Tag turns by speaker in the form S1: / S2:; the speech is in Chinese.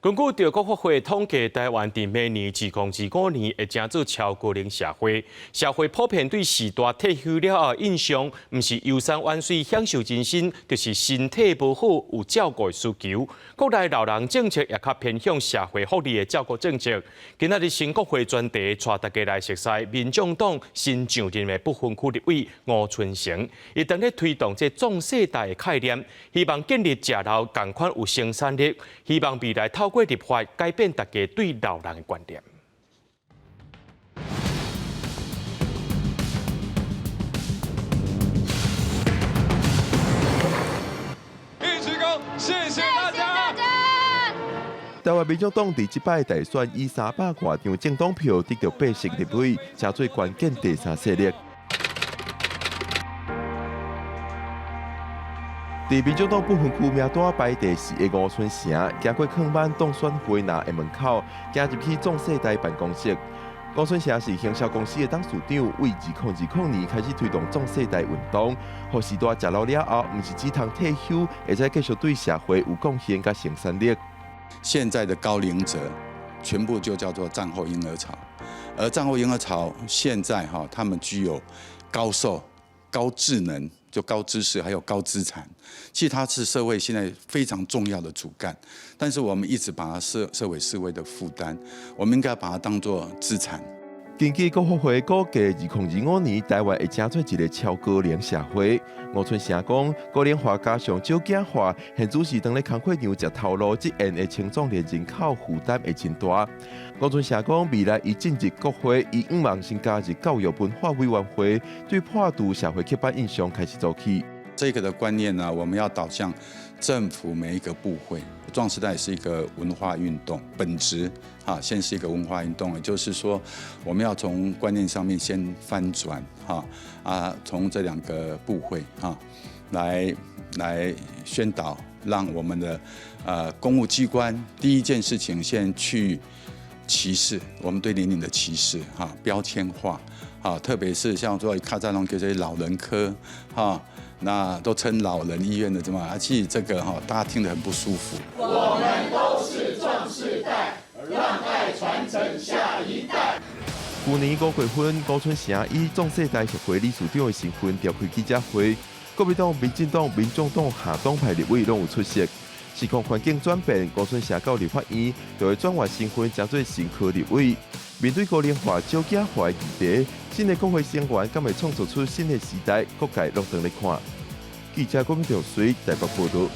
S1: 根据着国发会统计，台湾伫明年2025年会成做超高龄社会。社会普遍对时代退休了后印象，毋是游山玩水享受人生，就是身体无好有照顾的需求。国内老人政策也较偏向社会福利的照顾政策。今仔日新国会专题带大家来熟悉民众党新上任的不分区立委吴春成，伊正咧推动这壮世代的概念，希望建立食老共款有生产力，希望未来透过立法改变大家对老人的观念。
S2: 一鞠躬，谢谢大家。
S3: 台湾民众党伫即摆大选以300多张政党票得到80立委，成做关键第三势力。伫民众党不分区名单排第4的吴春成，行过坑板当选会拿的门口，行入去壮世代办公室。吴春成是行销公司的董事长，为2020年开始推动壮世代运动，互时代食老了后，毋是只通退休，会再继续对社会有贡献甲生产力。
S4: 现在的高龄者全部就叫做战后婴儿潮，而战后婴儿潮现在他们具有高寿、高智能。就高知识，还有高资产，其实它是社会现在非常重要的主干，但是我们一直把它视为社会的负担，我们应该把它当作资产。
S3: 根据国发会估计，2025年台湾会成做一个超高龄社会。吴春成讲，高龄化加上少子化，现主是当咧工课场食头路，即end的青壮年人口负担会真大。吴春成讲，未来伊进入国会，伊希望先加入教育文化委员会，对破除社会刻板印象开始做起。
S4: 这个的观念呢，我们要导向政府每一个部会。壮世代是一个文化运动，本质先是一个文化运动，也就是说，我们要从观念上面先翻转从这2个部会来宣导，让我们的公务机关第一件事情先去歧视我们对年龄的歧视标签化特别是像说卡扎隆给这些老人科那都称老人医院的怎么？其实这个大家听得很不舒服。
S5: 我们都是壮世代，让爱传承下一代。
S3: 去年5月份，吴春成以壮世代协会理事长的身份召开记者会，国民党、民进党、民众党下党派立委拢有出席。时空环境转变，吴春成到立法院就会转换身份，成做新科立委。面对高龄化、少子化的议题，新的国会成员敢会创造出新的时代？各界落长来看。记者郭明祥随台北报道。